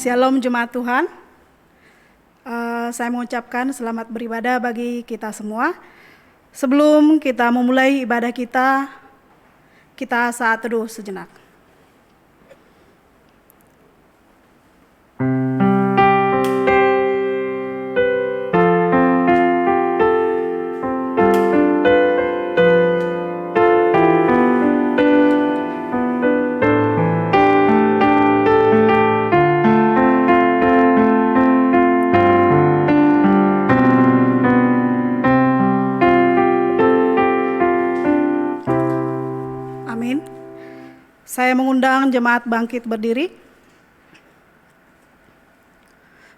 Shalom Jemaat Tuhan. Saya mengucapkan selamat beribadah bagi kita semua. Sebelum kita memulai ibadah kita saat teduh sejenak. Saya mengundang jemaat bangkit berdiri.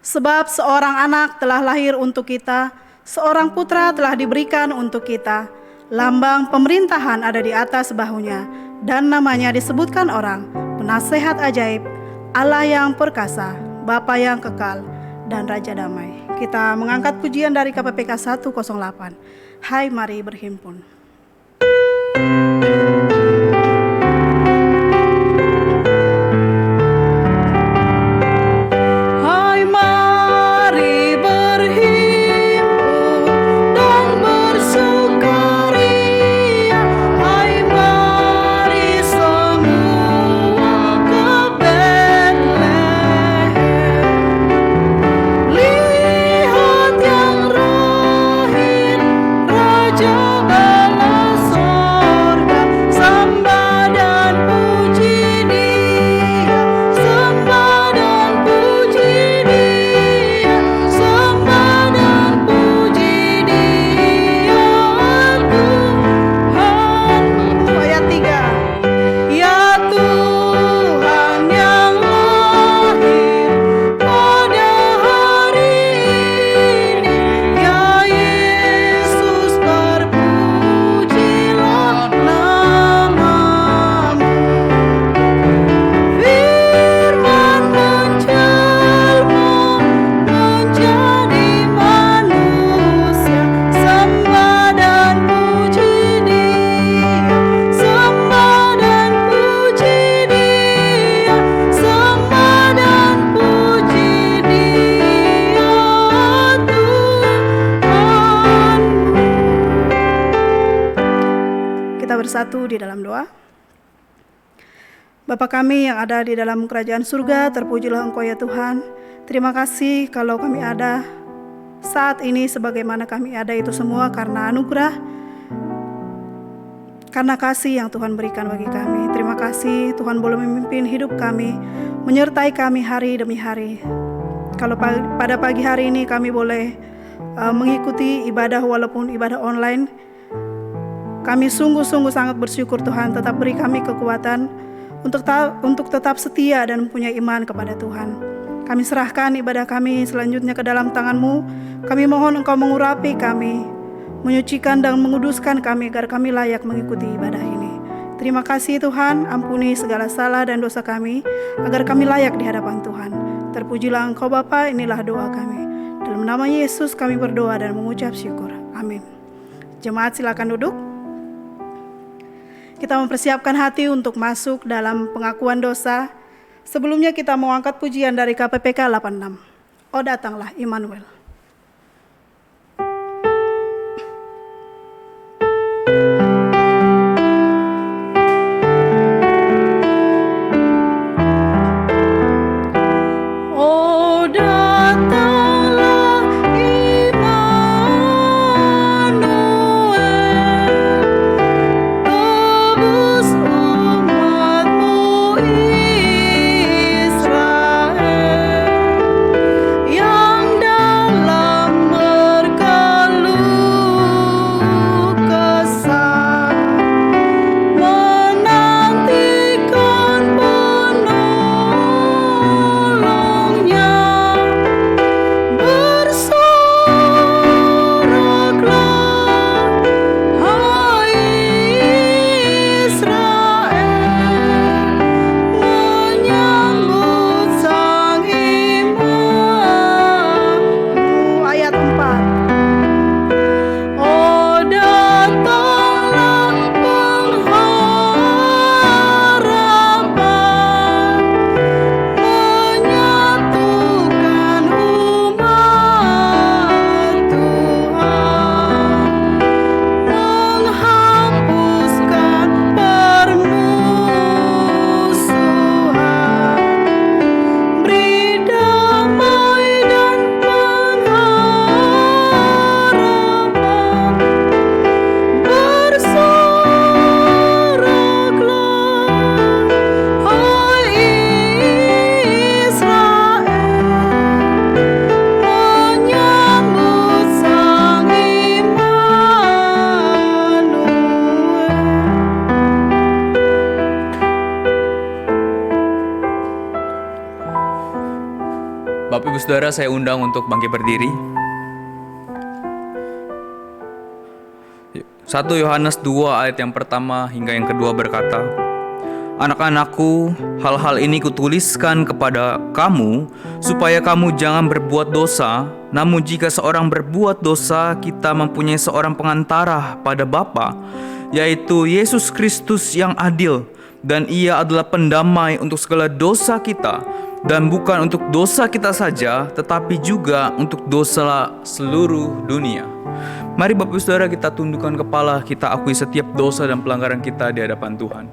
Sebab seorang anak telah lahir untuk kita, seorang putra telah diberikan untuk kita. Lambang pemerintahan ada di atas bahunya, dan namanya disebutkan orang, Penasehat Ajaib, Allah yang perkasa, Bapa yang kekal, dan Raja Damai. Kita mengangkat pujian dari KPPK 108. Hai, mari berhimpun. Bersatu di dalam doa. Bapa kami yang ada di dalam kerajaan surga, terpujilah Engkau ya Tuhan. Terima kasih kalau kami ada saat ini sebagaimana kami ada itu semua karena anugerah, karena kasih yang Tuhan berikan bagi kami. Terima kasih Tuhan boleh memimpin hidup kami, menyertai kami hari demi hari. Kalau pada pagi hari ini kami boleh mengikuti ibadah walaupun ibadah online, kami sungguh-sungguh sangat bersyukur Tuhan. Tetap beri kami kekuatan untuk tetap setia dan mempunyai iman kepada Tuhan. Kami serahkan ibadah kami selanjutnya ke dalam tangan-Mu. Kami mohon Engkau mengurapi kami, menyucikan dan menguduskan kami agar kami layak mengikuti ibadah ini. Terima kasih Tuhan, ampuni segala salah dan dosa kami agar kami layak di hadapan Tuhan. Terpujilah Engkau Bapa, inilah doa kami. Dalam nama Yesus kami berdoa dan mengucap syukur. Amin. Jemaat silakan duduk. Kita mempersiapkan hati untuk masuk dalam pengakuan dosa. Sebelumnya kita mau angkat pujian dari KPPK 86. Oh datanglah Immanuel. Yang Bapak Ibu Saudara, saya undang untuk bangkit berdiri. 1 Yohanes 2 ayat yang pertama hingga yang kedua berkata, "Anak-anakku, hal-hal ini kutuliskan kepada kamu, supaya kamu jangan berbuat dosa. Namun jika seorang berbuat dosa, kita mempunyai seorang pengantara pada Bapa, yaitu Yesus Kristus yang adil. Dan ia adalah pendamai untuk segala dosa kita, dan bukan untuk dosa kita saja, tetapi juga untuk dosa seluruh dunia." Mari Bapak Ibu Saudara, kita tundukkan kepala, kita akui setiap dosa dan pelanggaran kita di hadapan Tuhan.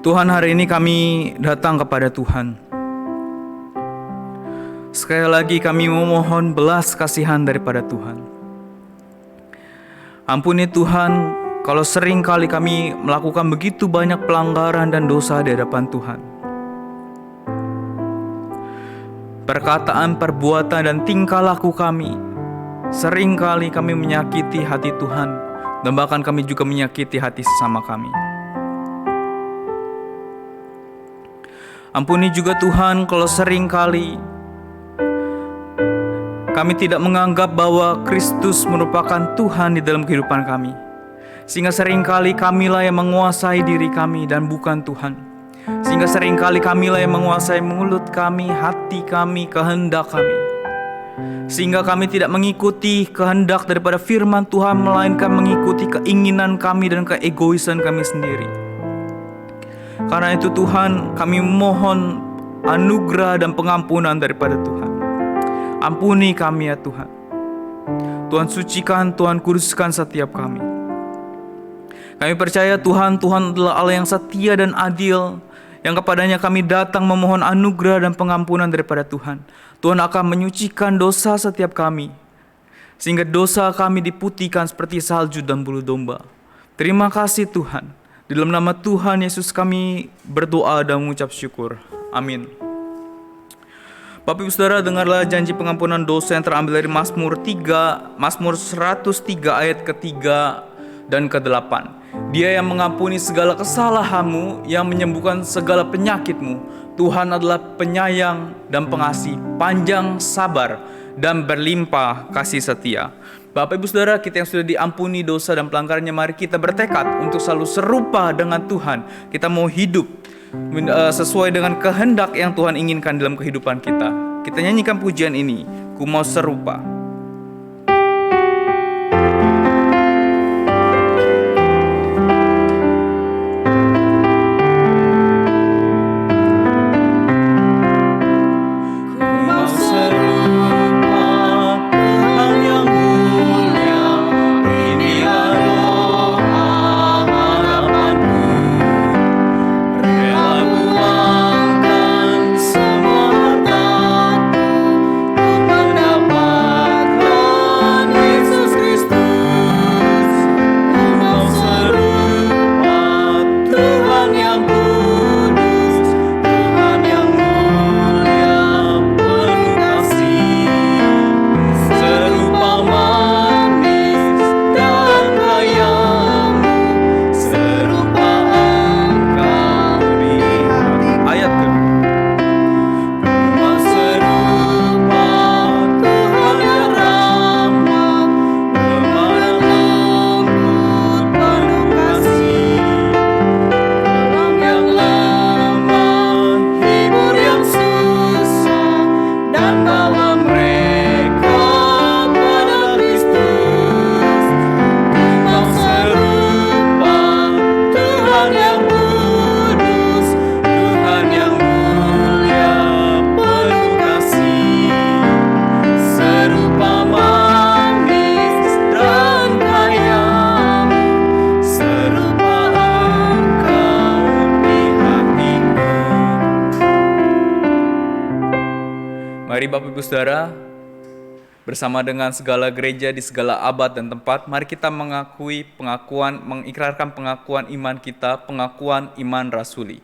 Tuhan, hari ini kami datang kepada Tuhan. Sekali lagi kami memohon belas kasihan daripada Tuhan. Ampuni Tuhan, kalau sering kali kami melakukan begitu banyak pelanggaran dan dosa di hadapan Tuhan. Perkataan, perbuatan, dan tingkah laku kami, sering kali kami menyakiti hati Tuhan, dan bahkan kami juga menyakiti hati sesama kami. Ampuni juga Tuhan kalau sering kali kami tidak menganggap bahwa Kristus merupakan Tuhan di dalam kehidupan kami, sehingga sering kali kamilah yang menguasai diri kami dan bukan Tuhan. Sehingga sering kali kamilah yang menguasai mulut kami, hati kami, kehendak kami, sehingga kami tidak mengikuti kehendak daripada firman Tuhan, melainkan mengikuti keinginan kami dan keegoisan kami sendiri. Karena itu Tuhan, kami mohon anugerah dan pengampunan daripada Tuhan. Ampuni kami ya Tuhan. Tuhan sucikan, Tuhan kuduskan setiap kami. Kami percaya Tuhan adalah Allah yang setia dan adil, yang kepadanya kami datang memohon anugerah dan pengampunan daripada Tuhan. Tuhan akan menyucikan dosa setiap kami, sehingga dosa kami diputihkan seperti salju dan bulu domba. Terima kasih Tuhan. Di dalam nama Tuhan Yesus kami berdoa dan mengucap syukur. Amin. Bapak Ibu Saudara, dengarlah janji pengampunan dosa yang terambil dari Mazmur 103 ayat ke-3 dan ke-8. Dia yang mengampuni segala kesalahanmu, yang menyembuhkan segala penyakitmu. Tuhan adalah penyayang dan pengasih, panjang sabar, dan berlimpah kasih setia. Bapak Ibu Saudara, kita yang sudah diampuni dosa dan pelanggarannya, mari kita bertekad untuk selalu serupa dengan Tuhan. Kita mau hidup sesuai dengan kehendak yang Tuhan inginkan dalam kehidupan kita. Kita nyanyikan pujian ini, Ku Mau Serupa. Mari Bapak Ibu Saudara, bersama dengan segala gereja di segala abad dan tempat, mari kita mengikrarkan pengakuan iman kita, pengakuan iman rasuli.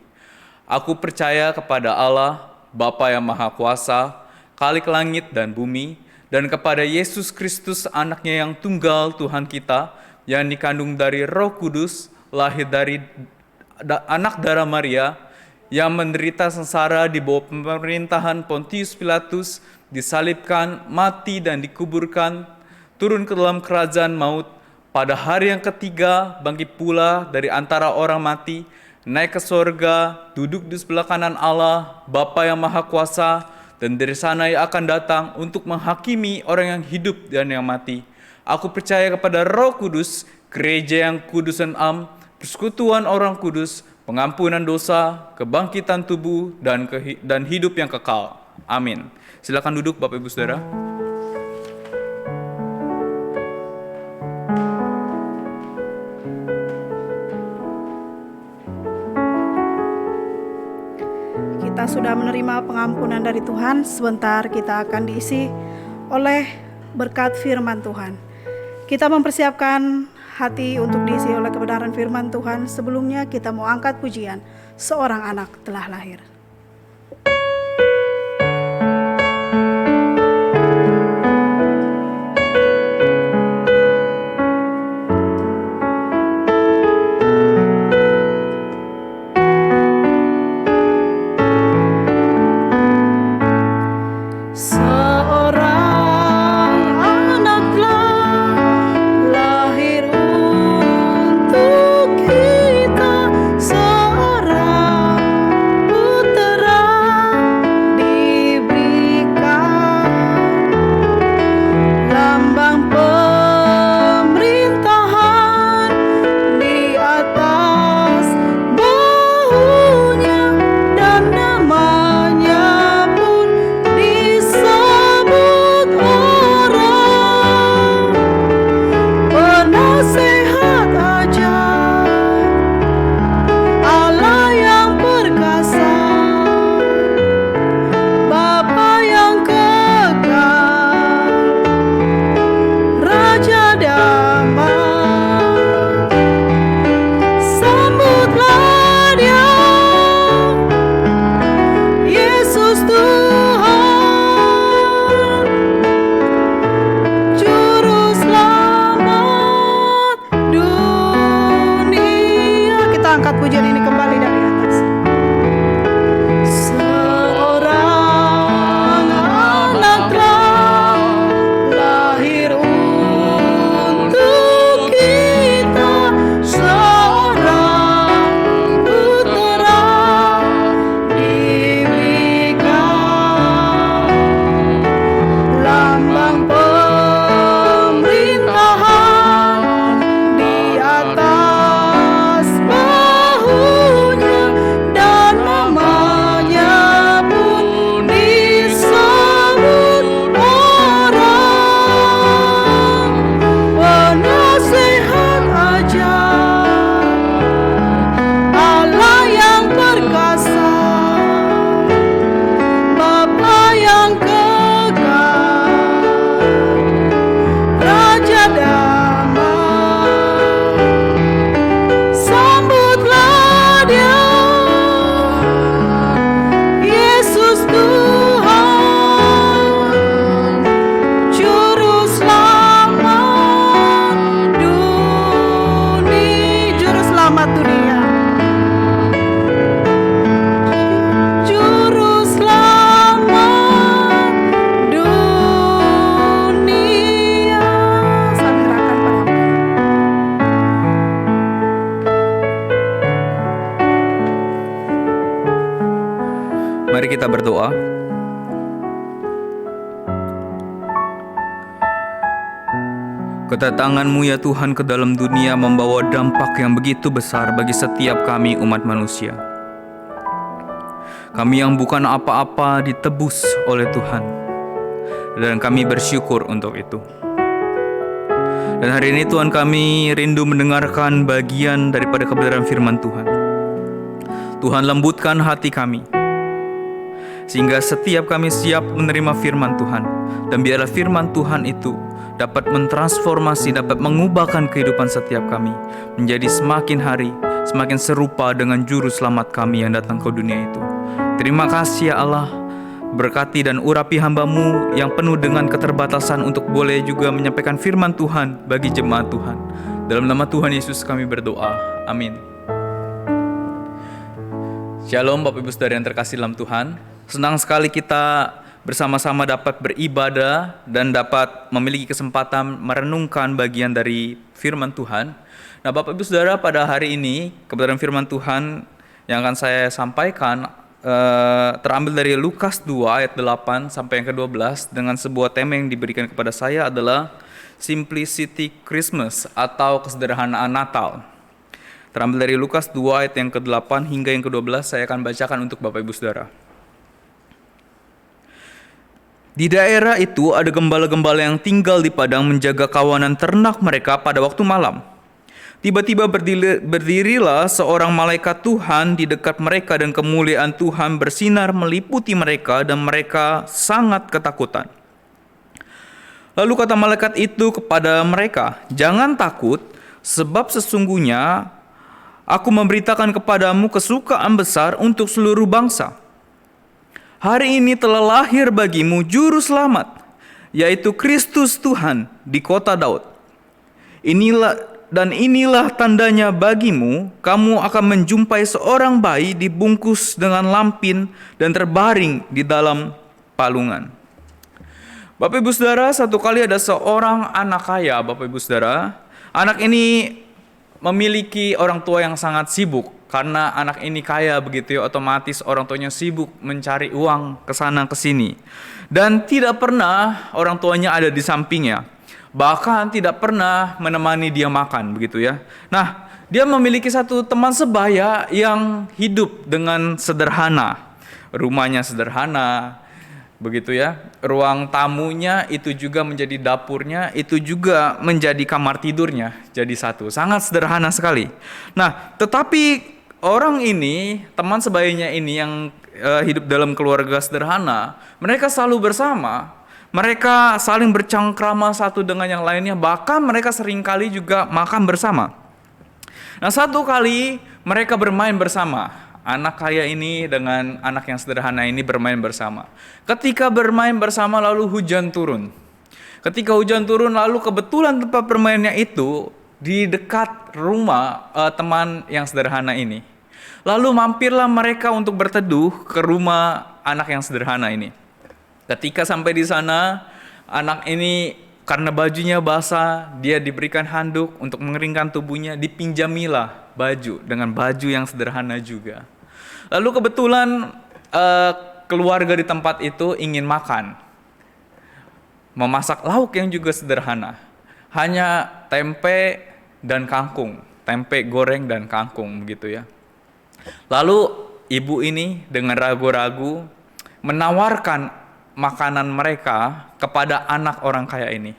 Aku percaya kepada Allah, Bapa yang Maha Kuasa, Khalik langit dan bumi, dan kepada Yesus Kristus, anaknya yang tunggal Tuhan kita, yang dikandung dari Roh Kudus, lahir dari anak darah Maria, yang menderita sengsara di bawah pemerintahan Pontius Pilatus, disalibkan, mati dan dikuburkan, turun ke dalam kerajaan maut, pada hari yang ketiga bangkit pula dari antara orang mati, naik ke sorga, duduk di sebelah kanan Allah, Bapa yang Maha Kuasa, dan dari sana ia akan datang untuk menghakimi orang yang hidup dan yang mati. Aku percaya kepada Roh Kudus, gereja yang kudus dan am, persekutuan orang kudus, pengampunan dosa, kebangkitan tubuh, dan hidup yang kekal. Amin. Silakan duduk Bapak Ibu Saudara. Kita sudah menerima pengampunan dari Tuhan. Sebentar kita akan diisi oleh berkat firman Tuhan. Kita mempersiapkan hati untuk diisi oleh kebenaran firman Tuhan. Sebelumnya kita mau angkat pujian, seorang anak telah lahir. Mari kita berdoa. Kedatangan-Mu ya Tuhan ke dalam dunia membawa dampak yang begitu besar bagi setiap kami umat manusia. Kami yang bukan apa-apa ditebus oleh Tuhan, dan kami bersyukur untuk itu. Dan hari ini Tuhan, kami rindu mendengarkan bagian daripada kebenaran firman Tuhan. Tuhan, lembutkan hati kami, sehingga setiap kami siap menerima firman Tuhan. Dan biarlah firman Tuhan itu dapat mentransformasi, dapat mengubahkan kehidupan setiap kami menjadi semakin hari, semakin serupa dengan juru selamat kami yang datang ke dunia itu. Terima kasih ya Allah, berkati dan urapi hamba-Mu yang penuh dengan keterbatasan untuk boleh juga menyampaikan firman Tuhan bagi jemaat Tuhan. Dalam nama Tuhan Yesus kami berdoa, amin. Shalom Bapak Ibu Saudara yang terkasih dalam Tuhan. Senang sekali kita bersama-sama dapat beribadah dan dapat memiliki kesempatan merenungkan bagian dari firman Tuhan. Nah Bapak Ibu Saudara, pada hari ini kebenaran firman Tuhan yang akan saya sampaikan terambil dari Lukas 2 ayat 8 sampai yang ke-12 dengan sebuah tema yang diberikan kepada saya adalah Simplicity Christmas atau kesederhanaan Natal. Terambil dari Lukas 2 ayat yang ke-8 hingga yang ke-12, saya akan bacakan untuk Bapak Ibu Saudara. Di daerah itu ada gembala-gembala yang tinggal di padang menjaga kawanan ternak mereka pada waktu malam. Tiba-tiba berdirilah seorang malaikat Tuhan di dekat mereka dan kemuliaan Tuhan bersinar meliputi mereka dan mereka sangat ketakutan. Lalu kata malaikat itu kepada mereka, "Jangan takut, sebab sesungguhnya Aku memberitakan kepadamu kesukaan besar untuk seluruh bangsa. Hari ini telah lahir bagimu juru selamat, yaitu Kristus Tuhan di kota Daud. Inilah tandanya bagimu, kamu akan menjumpai seorang bayi dibungkus dengan lampin dan terbaring di dalam palungan." Bapak Ibu Saudara, satu kali ada seorang anak kaya, Bapak Ibu Saudara. Anak ini memiliki orang tua yang sangat sibuk. Karena anak ini kaya begitu ya, otomatis orang tuanya sibuk mencari uang ke sana ke sini. Dan tidak pernah orang tuanya ada di sampingnya. Bahkan tidak pernah menemani dia makan begitu ya. Nah, dia memiliki satu teman sebaya yang hidup dengan sederhana. Rumahnya sederhana, begitu ya. Ruang tamunya itu juga menjadi dapurnya, itu juga menjadi kamar tidurnya, jadi satu. Sangat sederhana sekali. Nah, tetapi orang ini, teman sebayanya ini yang hidup dalam keluarga sederhana, mereka selalu bersama. Mereka saling bercengkrama satu dengan yang lainnya, bahkan mereka seringkali juga makan bersama. Nah, satu kali mereka bermain bersama. Anak kaya ini dengan anak yang sederhana ini bermain bersama. Ketika bermain bersama lalu hujan turun. Ketika hujan turun lalu kebetulan tempat bermainnya itu di dekat rumah teman yang sederhana ini. Lalu mampirlah mereka untuk berteduh ke rumah anak yang sederhana ini. Ketika sampai di sana, anak ini karena bajunya basah, dia diberikan handuk untuk mengeringkan tubuhnya, dipinjamilah baju dengan baju yang sederhana juga. Lalu kebetulan keluarga di tempat itu ingin makan. Memasak lauk yang juga sederhana. Hanya tempe dan kangkung, tempe goreng dan kangkung begitu ya. Lalu ibu ini dengan ragu-ragu menawarkan makanan mereka kepada anak orang kaya ini.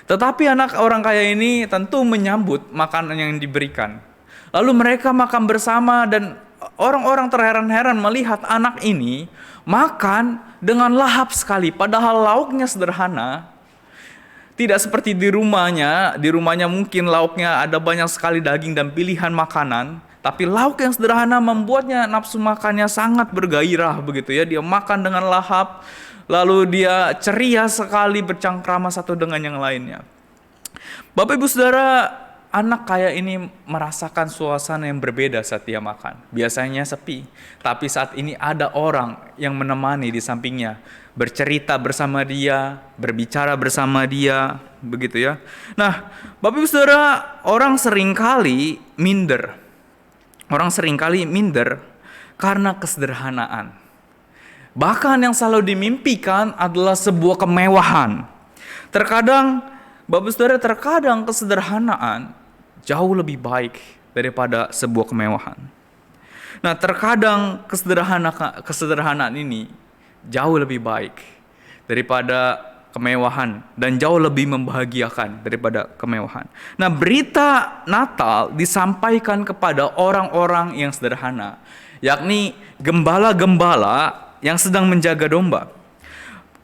Tetapi anak orang kaya ini tentu menyambut makanan yang diberikan. Lalu mereka makan bersama dan orang-orang terheran-heran melihat anak ini makan dengan lahap sekali. Padahal lauknya sederhana. Tidak seperti di rumahnya. Di rumahnya mungkin lauknya ada banyak sekali daging dan pilihan makanan. Tapi lauk yang sederhana membuatnya nafsu makannya sangat bergairah begitu ya. Dia makan dengan lahap. Lalu dia ceria sekali bercengkrama satu dengan yang lainnya. Bapak Ibu Saudara, anak kaya ini merasakan suasana yang berbeda saat dia makan. Biasanya sepi, tapi saat ini ada orang yang menemani di sampingnya, bercerita bersama dia, berbicara bersama dia, begitu ya. Nah, Bapak Ibu Saudara, orang seringkali minder. Orang seringkali minder karena kesederhanaan. Bahkan yang selalu dimimpikan adalah sebuah kemewahan. Terkadang, Bapak Ibu Saudara, terkadang kesederhanaan jauh lebih baik daripada sebuah kemewahan. Nah, terkadang kesederhanaan ini jauh lebih baik daripada kemewahan dan jauh lebih membahagiakan daripada kemewahan. Nah, berita Natal disampaikan kepada orang-orang yang sederhana, yakni gembala-gembala yang sedang menjaga domba.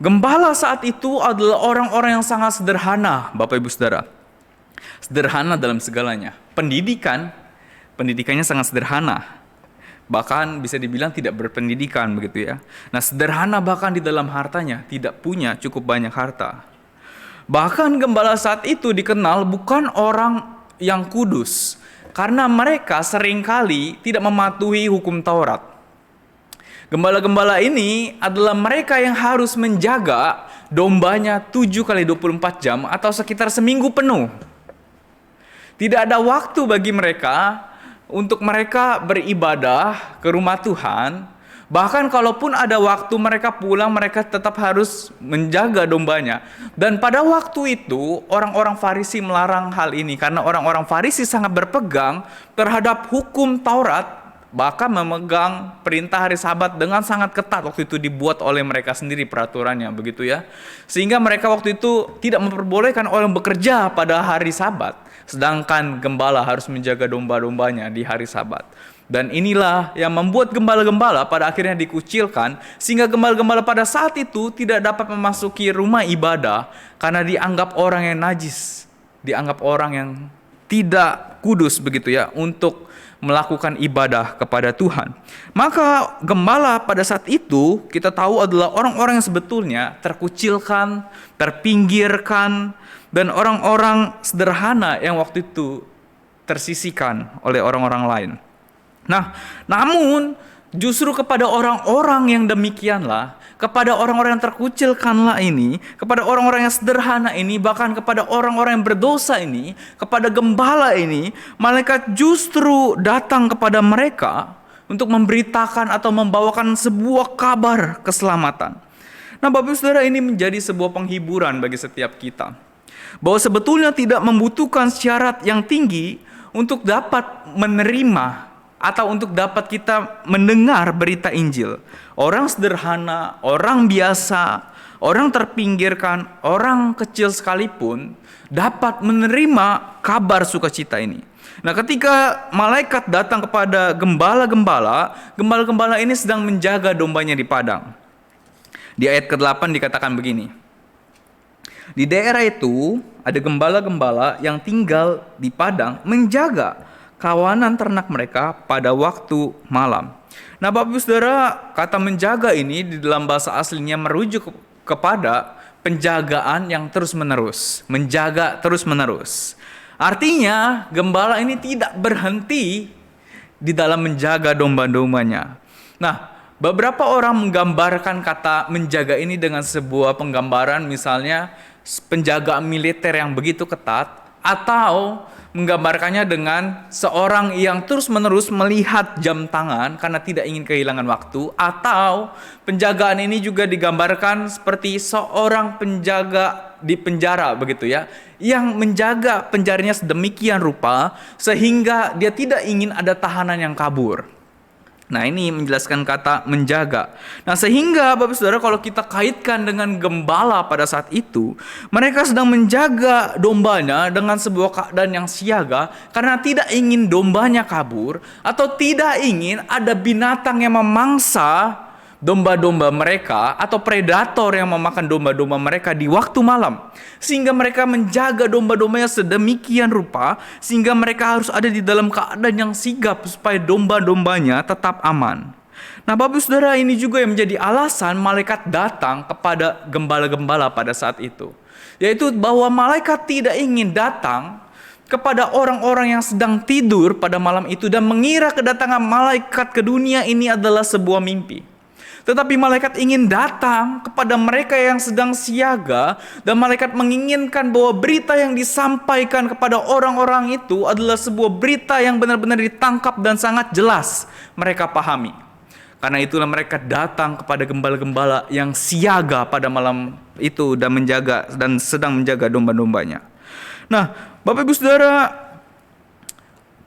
Gembala saat itu adalah orang-orang yang sangat sederhana, Bapak Ibu Saudara. Sederhana dalam segalanya. Pendidikannya sangat sederhana. Bahkan bisa dibilang tidak berpendidikan begitu ya. Nah, sederhana bahkan di dalam hartanya, tidak punya cukup banyak harta. Bahkan gembala saat itu dikenal bukan orang yang kudus, karena mereka seringkali tidak mematuhi hukum Taurat. Gembala-gembala ini adalah mereka yang harus menjaga dombanya 7 kali 24 jam atau sekitar seminggu penuh. Tidak ada waktu bagi mereka untuk mereka beribadah ke rumah Tuhan. Bahkan kalaupun ada waktu mereka pulang, mereka tetap harus menjaga dombanya. Dan pada waktu itu orang-orang Farisi melarang hal ini karena orang-orang Farisi sangat berpegang terhadap hukum Taurat, bahkan memegang perintah hari Sabat dengan sangat ketat. Waktu itu dibuat oleh mereka sendiri peraturannya, begitu ya. Sehingga mereka waktu itu tidak memperbolehkan orang bekerja pada hari Sabat, sedangkan gembala harus menjaga domba-dombanya di hari Sabat. Dan inilah yang membuat gembala-gembala pada akhirnya dikucilkan, sehingga gembala-gembala pada saat itu tidak dapat memasuki rumah ibadah karena dianggap orang yang najis, dianggap orang yang tidak kudus, begitu ya, untuk melakukan ibadah kepada Tuhan. Maka gembala pada saat itu kita tahu adalah orang-orang yang sebetulnya terkucilkan, terpinggirkan, dan orang-orang sederhana yang waktu itu tersisihkan oleh orang-orang lain. Nah, namun justru kepada orang-orang yang demikianlah, kepada orang-orang yang terkucilkanlah ini, kepada orang-orang yang sederhana ini, bahkan kepada orang-orang yang berdosa ini, kepada gembala ini, malaikat justru datang kepada mereka untuk memberitakan atau membawakan sebuah kabar keselamatan. Nah, Bapak Ibu Saudara, ini menjadi sebuah penghiburan bagi setiap kita, bahwa sebetulnya tidak membutuhkan syarat yang tinggi untuk dapat menerima atau untuk dapat kita mendengar berita Injil. Orang sederhana, orang biasa, orang terpinggirkan, orang kecil sekalipun dapat menerima kabar sukacita ini. Nah, ketika malaikat datang kepada gembala-gembala, gembala-gembala ini sedang menjaga dombanya di padang. Di ayat ke-8 dikatakan begini: di daerah itu ada gembala-gembala yang tinggal di padang menjaga kawanan ternak mereka pada waktu malam. Nah, Bapak Ibu Saudara, kata menjaga ini di dalam bahasa aslinya merujuk kepada penjagaan yang terus-menerus, menjaga terus-menerus. Artinya, gembala ini tidak berhenti di dalam menjaga domba-dombanya. Nah, beberapa orang menggambarkan kata menjaga ini dengan sebuah penggambaran, misalnya penjagaan militer yang begitu ketat, atau menggambarkannya dengan seorang yang terus-menerus melihat jam tangan karena tidak ingin kehilangan waktu, atau penjagaan ini juga digambarkan seperti seorang penjaga di penjara, begitu ya, yang menjaga penjaranya sedemikian rupa sehingga dia tidak ingin ada tahanan yang kabur. Nah, ini menjelaskan kata menjaga. Nah, sehingga Bapak Saudara, kalau kita kaitkan dengan gembala pada saat itu, mereka sedang menjaga dombanya dengan sebuah keadaan yang siaga karena tidak ingin dombanya kabur atau tidak ingin ada binatang yang memangsa domba-domba mereka atau predator yang memakan domba-domba mereka di waktu malam. Sehingga mereka menjaga domba-dombanya sedemikian rupa sehingga mereka harus ada di dalam keadaan yang sigap supaya domba-dombanya tetap aman. Nah, Bapak Saudara, ini juga yang menjadi alasan malaikat datang kepada gembala-gembala pada saat itu, yaitu bahwa malaikat tidak ingin datang kepada orang-orang yang sedang tidur pada malam itu dan mengira kedatangan malaikat ke dunia ini adalah sebuah mimpi. Tetapi malaikat ingin datang kepada mereka yang sedang siaga, dan malaikat menginginkan bahwa berita yang disampaikan kepada orang-orang itu adalah sebuah berita yang benar-benar ditangkap dan sangat jelas mereka pahami. Karena itulah mereka datang kepada gembala-gembala yang siaga pada malam itu dan sedang menjaga domba-dombanya. Nah, Bapak Ibu Saudara,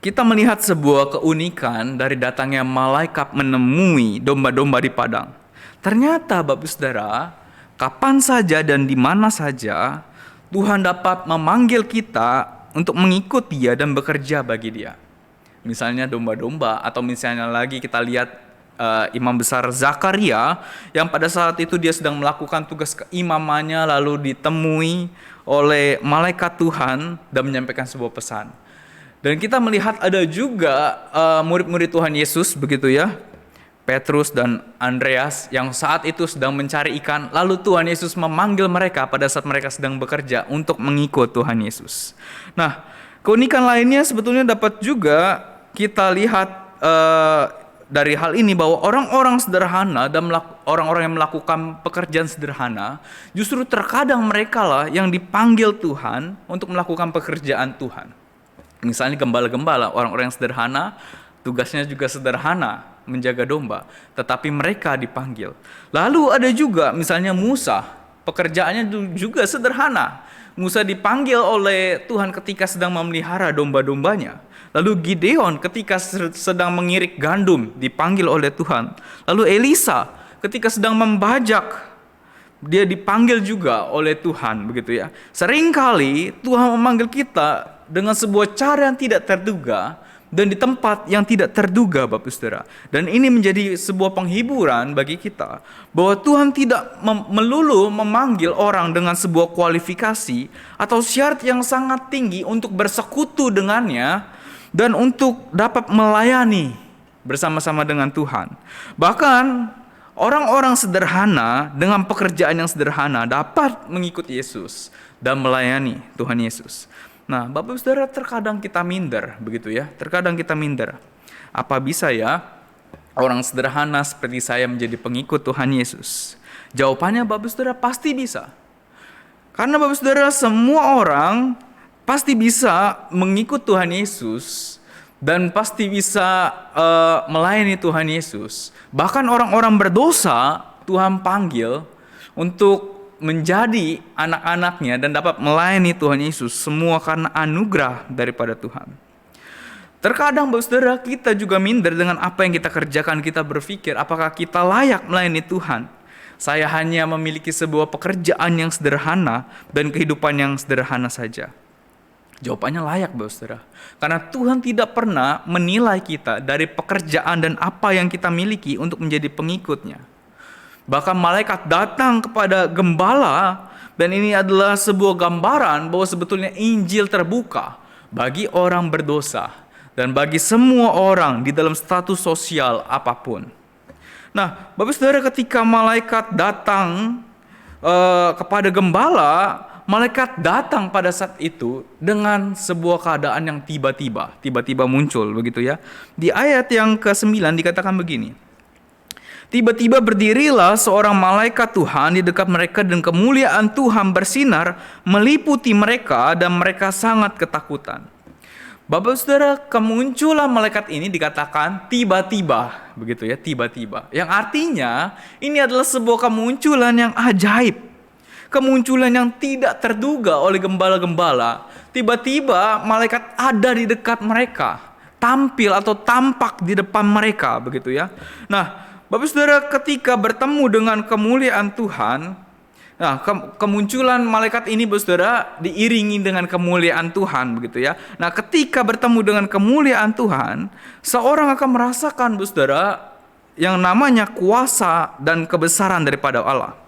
kita melihat sebuah keunikan dari datangnya malaikat menemui domba-domba di padang. Ternyata Bapak Saudara, kapan saja dan di mana saja Tuhan dapat memanggil kita untuk mengikut Dia dan bekerja bagi Dia. Misalnya domba-domba, atau misalnya lagi kita lihat Imam Besar Zakaria yang pada saat itu dia sedang melakukan tugas keimamannya, lalu ditemui oleh malaikat Tuhan dan menyampaikan sebuah pesan. Dan kita melihat ada juga murid-murid Tuhan Yesus, begitu ya, Petrus dan Andreas yang saat itu sedang mencari ikan. Lalu Tuhan Yesus memanggil mereka pada saat mereka sedang bekerja untuk mengikut Tuhan Yesus. Nah, keunikan lainnya sebetulnya dapat juga kita lihat dari hal ini bahwa orang-orang sederhana dan orang-orang yang melakukan pekerjaan sederhana, justru terkadang mereka lah yang dipanggil Tuhan untuk melakukan pekerjaan Tuhan. Misalnya gembala-gembala, orang-orang yang sederhana, tugasnya juga sederhana, menjaga domba, tetapi mereka dipanggil. Lalu ada juga misalnya Musa, pekerjaannya juga sederhana. Musa dipanggil oleh Tuhan ketika sedang memelihara domba-dombanya. Lalu Gideon ketika sedang mengirik gandum dipanggil oleh Tuhan. Lalu Elisa ketika sedang membajak, dia dipanggil juga oleh Tuhan, begitu ya. Seringkali Tuhan memanggil kita dengan sebuah cara yang tidak terduga dan di tempat yang tidak terduga, Bapak Saudara. Dan ini menjadi sebuah penghiburan bagi kita bahwa Tuhan tidak melulu memanggil orang dengan sebuah kualifikasi atau syarat yang sangat tinggi untuk bersekutu dengannya dan untuk dapat melayani bersama-sama dengan Tuhan. Bahkan orang-orang sederhana dengan pekerjaan yang sederhana dapat mengikuti Yesus dan melayani Tuhan Yesus. Nah, Bapak Saudara, terkadang kita minder, begitu ya. Terkadang kita minder. Apa bisa ya orang sederhana seperti saya menjadi pengikut Tuhan Yesus? Jawabannya Bapak Saudara pasti bisa. Karena Bapak Saudara, semua orang pasti bisa mengikut Tuhan Yesus dan pasti bisa melayani Tuhan Yesus. Bahkan orang-orang berdosa Tuhan panggil untuk menjadi anak-anaknya dan dapat melayani Tuhan Yesus. Semua karena anugerah daripada Tuhan. Terkadang Bapak Saudara, kita juga minder dengan apa yang kita kerjakan. Kita berpikir apakah kita layak melayani Tuhan. Saya hanya memiliki sebuah pekerjaan yang sederhana dan kehidupan yang sederhana saja. Jawabannya layak, Bapak Saudara. Karena Tuhan tidak pernah menilai kita dari pekerjaan dan apa yang kita miliki untuk menjadi pengikutnya. Bahkan malaikat datang kepada gembala, dan ini adalah sebuah gambaran bahwa sebetulnya Injil terbuka bagi orang berdosa dan bagi semua orang di dalam status sosial apapun. Nah, Bapak Saudara, ketika malaikat datang kepada gembala, malaikat datang pada saat itu dengan sebuah keadaan yang tiba-tiba muncul, begitu ya. Di ayat yang ke-9 dikatakan begini. Tiba-tiba berdirilah seorang malaikat Tuhan di dekat mereka dan kemuliaan Tuhan bersinar meliputi mereka dan mereka sangat ketakutan. Bapak Saudara, kemunculan malaikat ini dikatakan tiba-tiba, begitu ya, tiba-tiba. Yang artinya ini adalah sebuah kemunculan yang ajaib. Kemunculan yang tidak terduga oleh gembala-gembala. Tiba-tiba malaikat ada di dekat mereka, tampil atau tampak di depan mereka, begitu ya. Nah, Bapak Saudara, ketika bertemu dengan kemuliaan Tuhan, nah kemunculan malaikat ini Bapak Saudara diiringi dengan kemuliaan Tuhan, begitu ya. Nah, ketika bertemu dengan kemuliaan Tuhan, seorang akan merasakan Bapak Saudara yang namanya kuasa dan kebesaran daripada Allah.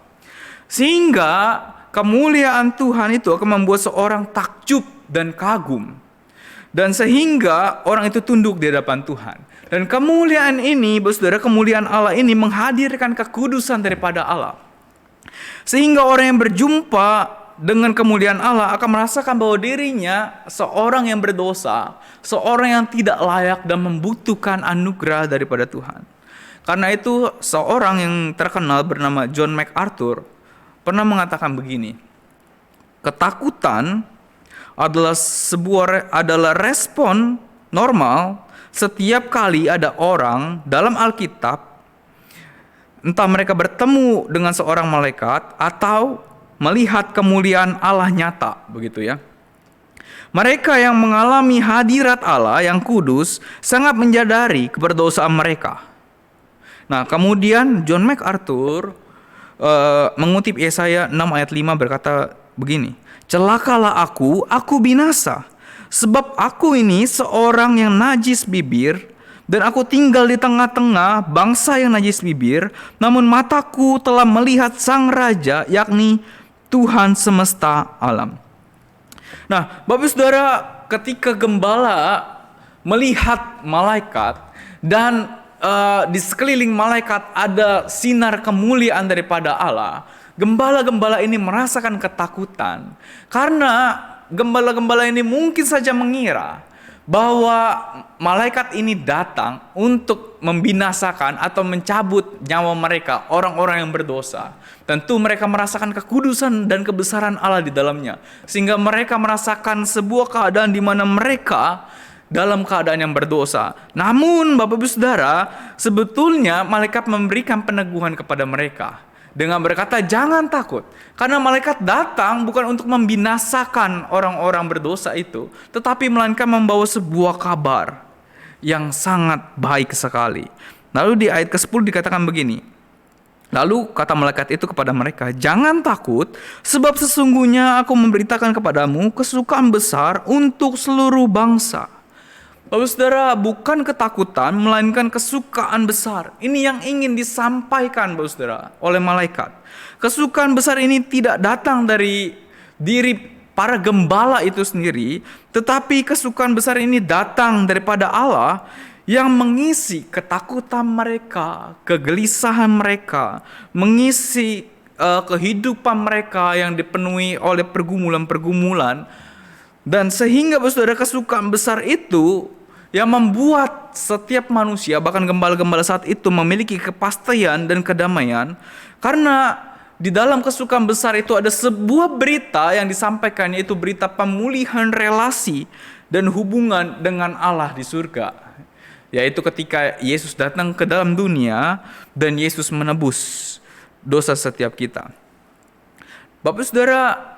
Sehingga kemuliaan Tuhan itu akan membuat seorang takjub dan kagum. Dan sehingga orang itu tunduk di hadapan Tuhan. Dan kemuliaan ini, Saudara, kemuliaan Allah ini menghadirkan kekudusan daripada Allah. Sehingga orang yang berjumpa dengan kemuliaan Allah akan merasakan bahwa dirinya seorang yang berdosa, seorang yang tidak layak dan membutuhkan anugerah daripada Tuhan. Karena itu seorang yang terkenal bernama John MacArthur pernah mengatakan begini. Ketakutan adalah respon normal setiap kali ada orang dalam Alkitab, entah mereka bertemu dengan seorang malaikat atau melihat kemuliaan Allah nyata, begitu ya. Mereka yang mengalami hadirat Allah yang kudus sangat menyadari keberdosaan mereka. Nah, kemudian John MacArthur mengutip Yesaya 6 ayat 5 berkata begini. Celakalah aku binasa. Sebab aku ini seorang yang najis bibir, dan aku tinggal di tengah-tengah bangsa yang najis bibir, namun mataku telah melihat Sang Raja, yakni Tuhan semesta alam. Nah, Bapak Saudara, ketika gembala melihat malaikat dan di sekeliling malaikat ada sinar kemuliaan daripada Allah, gembala-gembala ini merasakan ketakutan karena gembala-gembala ini mungkin saja mengira bahwa malaikat ini datang untuk membinasakan atau mencabut nyawa mereka, orang-orang yang berdosa. Tentu mereka merasakan kekudusan dan kebesaran Allah di dalamnya, sehingga mereka merasakan sebuah keadaan di mana mereka dalam keadaan yang berdosa. Namun Bapak Ibu Saudara, sebetulnya malaikat memberikan peneguhan kepada mereka dengan berkata, jangan takut, karena malaikat datang bukan untuk membinasakan orang-orang berdosa itu, tetapi melainkan membawa sebuah kabar yang sangat baik sekali. Lalu di ayat ke-10 dikatakan begini, lalu kata malaikat itu kepada mereka, jangan takut, sebab sesungguhnya aku memberitakan kepadamu kesukaan besar untuk seluruh bangsa. Bapak Saudara, bukan ketakutan, melainkan kesukaan besar. Ini yang ingin disampaikan Bapak Saudara oleh malaikat. Kesukaan besar ini tidak datang dari diri para gembala itu sendiri, tetapi kesukaan besar ini datang daripada Allah yang mengisi ketakutan mereka, kegelisahan mereka, mengisi kehidupan mereka yang dipenuhi oleh pergumulan-pergumulan. Dan sehingga Bapak Saudara, kesukaan besar itu yang membuat setiap manusia, bahkan gembala-gembala saat itu, memiliki kepastian dan kedamaian. Karena di dalam kesukaan besar itu ada sebuah berita yang disampaikan, yaitu berita pemulihan relasi dan hubungan dengan Allah di surga. Yaitu ketika Yesus datang ke dalam dunia dan Yesus menebus dosa setiap kita. Bapak Saudara,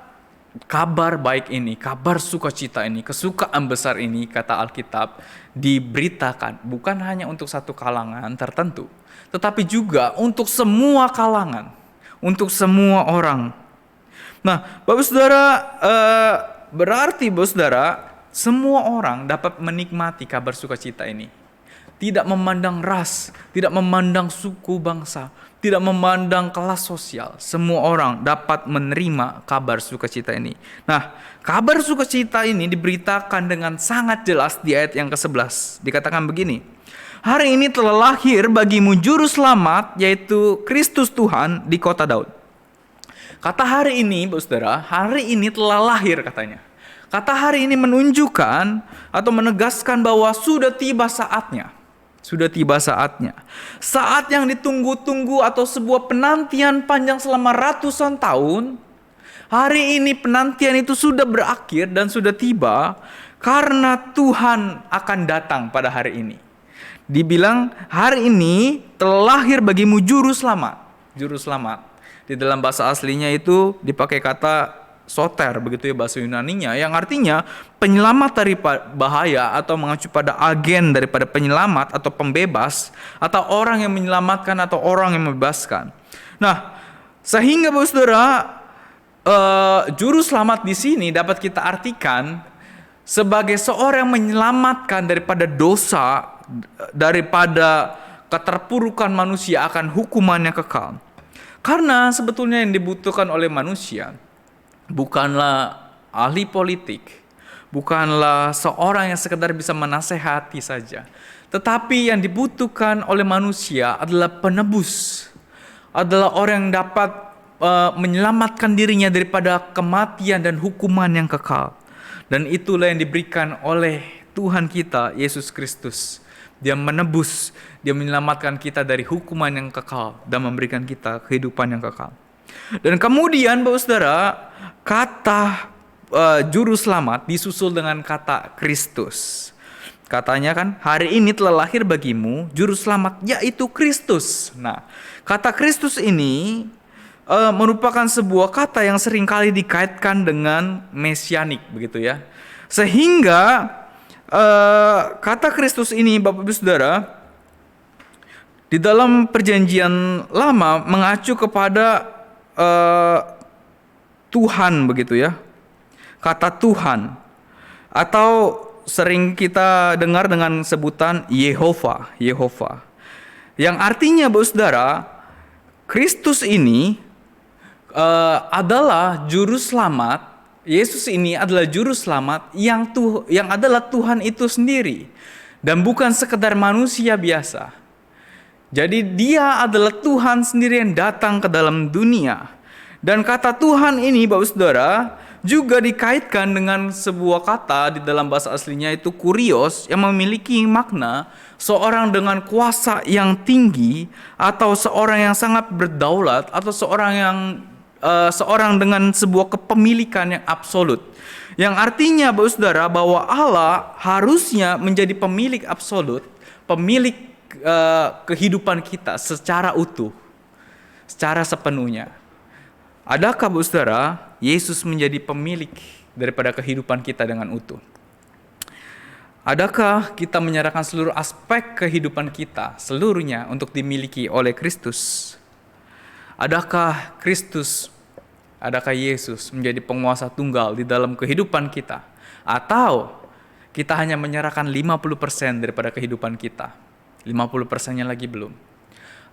kabar baik ini, kabar sukacita ini, kesukaan besar ini, kata Alkitab, diberitakan bukan hanya untuk satu kalangan tertentu, tetapi juga untuk semua kalangan, untuk semua orang. Nah, Bapak Saudara, berarti Bapak Saudara, semua orang dapat menikmati kabar sukacita ini. Tidak memandang ras, tidak memandang suku bangsa, tidak memandang kelas sosial. Semua orang dapat menerima kabar sukacita ini. Nah, kabar sukacita ini diberitakan dengan sangat jelas di ayat yang ke-11. Dikatakan begini, hari ini telah lahir bagimu juru selamat, yaitu Kristus Tuhan di kota Daud. Kata hari ini, Bapak Saudara, hari ini telah lahir katanya. Kata hari ini menunjukkan atau menegaskan bahwa sudah tiba saatnya. Sudah tiba saatnya. Saat yang ditunggu-tunggu atau sebuah penantian panjang selama ratusan tahun. Hari ini penantian itu sudah berakhir dan sudah tiba. Karena Tuhan akan datang pada hari ini. Dibilang hari ini telah lahir bagimu juru selamat. Juru selamat. Di dalam bahasa aslinya itu dipakai kata soter, begitu ya bahasa Yunaninya, yang artinya penyelamat dari bahaya atau mengacu pada agen daripada penyelamat atau pembebas, atau orang yang menyelamatkan atau orang yang membebaskan. Nah, sehingga Bapak Saudara, juru selamat di sini dapat kita artikan sebagai seorang yang menyelamatkan daripada dosa, daripada keterpurukan manusia akan hukuman yang kekal. Karena sebetulnya yang dibutuhkan oleh manusia bukanlah ahli politik, bukanlah seorang yang sekedar bisa menasehati saja, tetapi yang dibutuhkan oleh manusia adalah penebus, adalah orang yang dapat menyelamatkan dirinya daripada kematian dan hukuman yang kekal. Dan itulah yang diberikan oleh Tuhan kita Yesus Kristus. Dia menebus, dia menyelamatkan kita dari hukuman yang kekal dan memberikan kita kehidupan yang kekal. Dan kemudian Bapak Saudara, kata juru selamat disusul dengan kata Kristus. Katanya kan, hari ini telah lahir bagimu juru selamat, yaitu Kristus. Nah, kata Kristus ini merupakan sebuah kata yang seringkali dikaitkan dengan mesianik, begitu ya. Sehingga kata Kristus ini, Bapak Ibu Saudara, di dalam perjanjian lama mengacu kepada Tuhan, begitu ya. Kata Tuhan, atau sering kita dengar dengan sebutan Yehova. Yang artinya Bapak Saudara, Kristus ini adalah juru selamat. Yesus ini adalah juru selamat yang adalah Tuhan itu sendiri, dan bukan sekedar manusia biasa. Jadi dia adalah Tuhan sendiri yang datang ke dalam dunia. Dan kata Tuhan ini Bapak Saudara juga dikaitkan dengan sebuah kata di dalam bahasa aslinya itu kurios, yang memiliki makna seorang dengan kuasa yang tinggi, atau seorang yang sangat berdaulat, atau seorang dengan sebuah kepemilikan yang absolut. Yang artinya Bapak Saudara bahwa Allah harusnya menjadi pemilik absolut, pemilik kehidupan kita secara utuh, secara sepenuhnya. Adakah Bapak Saudara Yesus menjadi pemilik daripada kehidupan kita dengan utuh? Adakah kita menyerahkan seluruh aspek kehidupan kita seluruhnya untuk dimiliki oleh Kristus? Adakah Yesus menjadi penguasa tunggal di dalam kehidupan kita? Atau kita hanya menyerahkan 50% daripada kehidupan kita, 50%-nya lagi belum?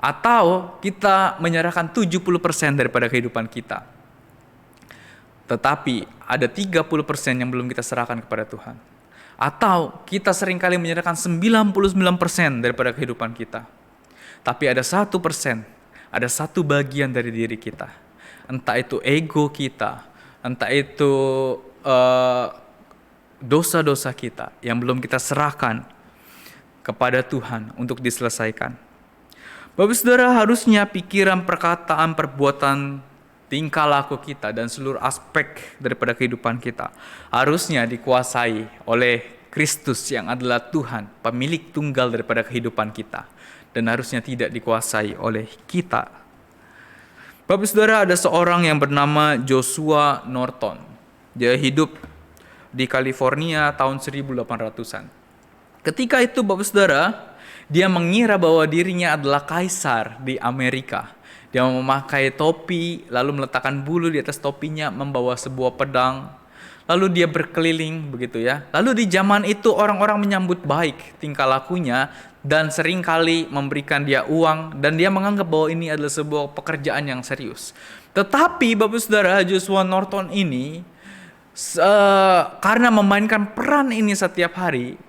Atau kita menyerahkan 70% daripada kehidupan kita, tetapi ada 30% yang belum kita serahkan kepada Tuhan? Atau kita seringkali menyerahkan 99% daripada kehidupan kita, tapi ada 1%, ada satu bagian dari diri kita, entah itu ego kita, entah itu dosa-dosa kita yang belum kita serahkan kepada Tuhan untuk diselesaikan. Bapak Saudara, harusnya pikiran, perkataan, perbuatan, tingkah laku kita dan seluruh aspek daripada kehidupan kita harusnya dikuasai oleh Kristus yang adalah Tuhan, pemilik tunggal daripada kehidupan kita, dan harusnya tidak dikuasai oleh kita. Bapak Saudara, ada seorang yang bernama Joshua Norton. Dia hidup di California tahun 1800-an. Ketika itu Bapak Saudara, dia mengira bahwa dirinya adalah kaisar di Amerika. Dia memakai topi, lalu meletakkan bulu di atas topinya, membawa sebuah pedang, lalu dia berkeliling begitu ya. Lalu di zaman itu orang-orang menyambut baik tingkah lakunya dan seringkali memberikan dia uang, dan dia menganggap bahwa ini adalah sebuah pekerjaan yang serius. Tetapi Bapak Saudara, Joshua Norton ini karena memainkan peran ini setiap hari,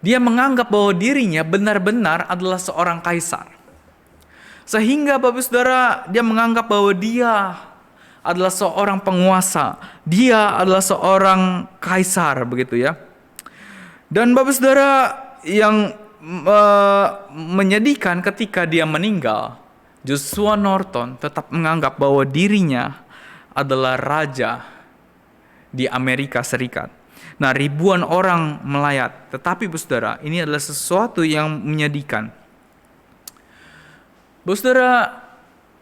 dia menganggap bahwa dirinya benar-benar adalah seorang kaisar. Sehingga Bapak Saudara, dia menganggap bahwa dia adalah seorang penguasa, dia adalah seorang kaisar begitu ya. Dan Bapak Saudara, yang menyedihkan ketika dia meninggal, Joshua Norton tetap menganggap bahwa dirinya adalah raja di Amerika Serikat. Nah, ribuan orang melayat, tetapi Bapak Saudara, ini adalah sesuatu yang menyedihkan. Bapak Saudara,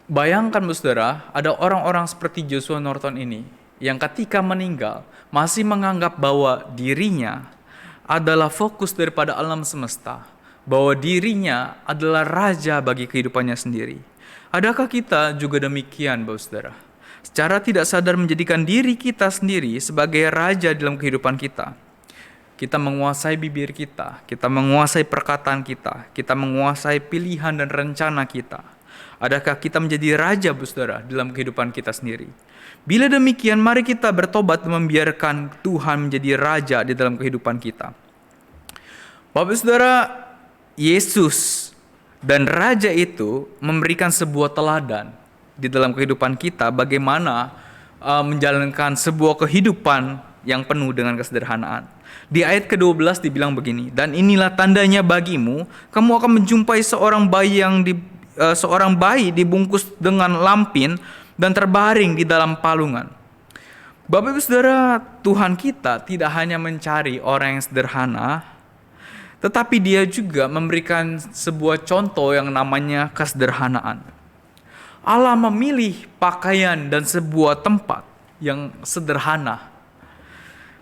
bayangkan Bapak Saudara, ada orang-orang seperti Joshua Norton ini yang ketika meninggal masih menganggap bahwa dirinya adalah fokus daripada alam semesta, bahwa dirinya adalah raja bagi kehidupannya sendiri. Adakah kita juga demikian Bapak Saudara? Secara tidak sadar menjadikan diri kita sendiri sebagai raja dalam kehidupan kita. Kita menguasai bibir kita menguasai perkataan kita menguasai pilihan dan rencana kita. Adakah kita menjadi raja, Bapak Saudara, dalam kehidupan kita sendiri? Bila demikian, mari kita bertobat dan membiarkan Tuhan menjadi raja di dalam kehidupan kita. Bapak Saudara, Yesus dan raja itu memberikan sebuah teladan di dalam kehidupan kita, bagaimana menjalankan sebuah kehidupan yang penuh dengan kesederhanaan. Di ayat ke-12 dibilang begini, dan inilah tandanya bagimu, kamu akan menjumpai seorang bayi dibungkus dengan lampin dan terbaring di dalam palungan. Bapak Ibu Saudara, Tuhan kita tidak hanya mencari orang yang sederhana, tetapi dia juga memberikan sebuah contoh yang namanya kesederhanaan. Allah memilih pakaian dan sebuah tempat yang sederhana.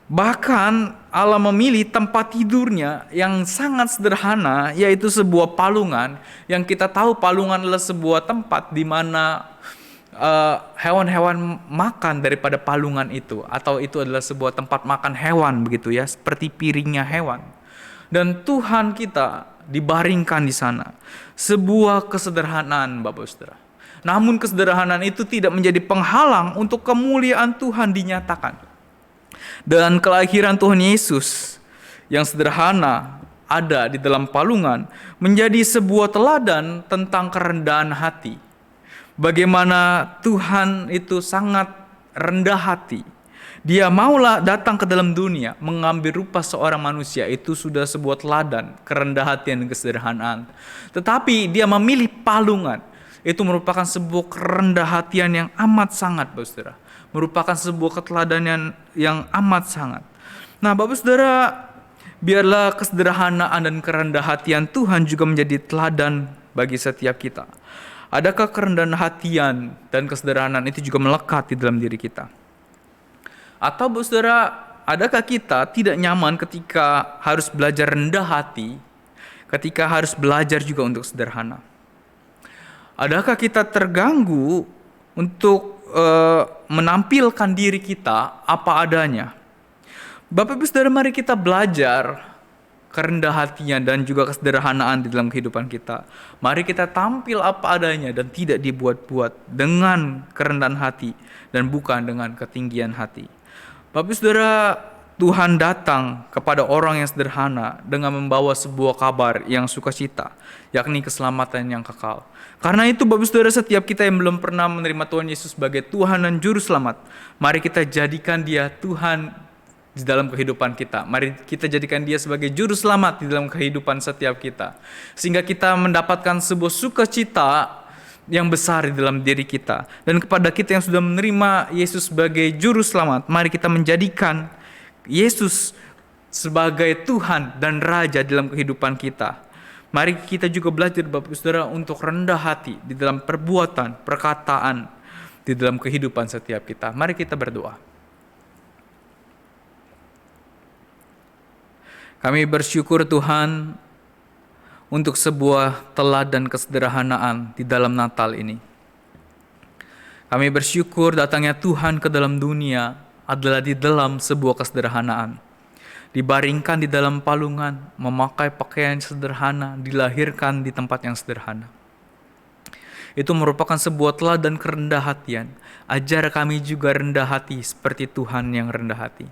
Bahkan Allah memilih tempat tidurnya yang sangat sederhana, yaitu sebuah palungan, yang kita tahu palungan adalah sebuah tempat di mana hewan-hewan makan daripada palungan itu, atau itu adalah sebuah tempat makan hewan begitu ya, seperti piringnya hewan. Dan Tuhan kita dibaringkan di sana. Sebuah kesederhanaan Bapak Saudara. Namun kesederhanaan itu tidak menjadi penghalang untuk kemuliaan Tuhan dinyatakan. Dan kelahiran Tuhan Yesus yang sederhana ada di dalam palungan menjadi sebuah teladan tentang kerendahan hati. Bagaimana Tuhan itu sangat rendah hati. Dia maulah datang ke dalam dunia, mengambil rupa seorang manusia. Itu sudah sebuah teladan kerendahan hatian dan kesederhanaan. Tetapi dia memilih palungan. Itu merupakan sebuah kerendahan hatian yang amat sangat, Bapak Saudara. Merupakan sebuah keteladanan yang amat sangat. Nah, Bapak Saudara, biarlah kesederhanaan dan kerendahan hatian Tuhan juga menjadi teladan bagi setiap kita. Adakah kerendahan hatian dan kesederhanaan itu juga melekat di dalam diri kita? Atau Bapak Saudara, adakah kita tidak nyaman ketika harus belajar rendah hati, ketika harus belajar juga untuk sederhana? Adakah kita terganggu untuk menampilkan diri kita apa adanya? Bapak Ibu Saudara, mari kita belajar kerendah hatian dan juga kesederhanaan di dalam kehidupan kita. Mari kita tampil apa adanya dan tidak dibuat-buat, dengan kerendahan hati dan bukan dengan ketinggian hati. Bapak Saudara, Tuhan datang kepada orang yang sederhana dengan membawa sebuah kabar yang sukacita, yakni keselamatan yang kekal. Karena itu Bapak Saudara, setiap kita yang belum pernah menerima Tuhan Yesus sebagai Tuhan dan Juru Selamat, mari kita jadikan Dia Tuhan di dalam kehidupan kita. Mari kita jadikan Dia sebagai Juru Selamat di dalam kehidupan setiap kita. Sehingga kita mendapatkan sebuah sukacita yang besar di dalam diri kita. Dan kepada kita yang sudah menerima Yesus sebagai Juru Selamat, mari kita menjadikan Yesus sebagai Tuhan dan Raja dalam kehidupan kita. Mari kita juga belajar Bapak Saudara untuk rendah hati di dalam perbuatan, perkataan, di dalam kehidupan setiap kita. Mari kita berdoa. Kami bersyukur Tuhan untuk sebuah teladan kesederhanaan di dalam Natal ini. Kami bersyukur datangnya Tuhan ke dalam dunia adalah di dalam sebuah kesederhanaan. Dibaringkan di dalam palungan, memakai pakaian sederhana, dilahirkan di tempat yang sederhana. Itu merupakan sebuah teladan kerendah hatian. Ajar kami juga rendah hati seperti Tuhan yang rendah hati.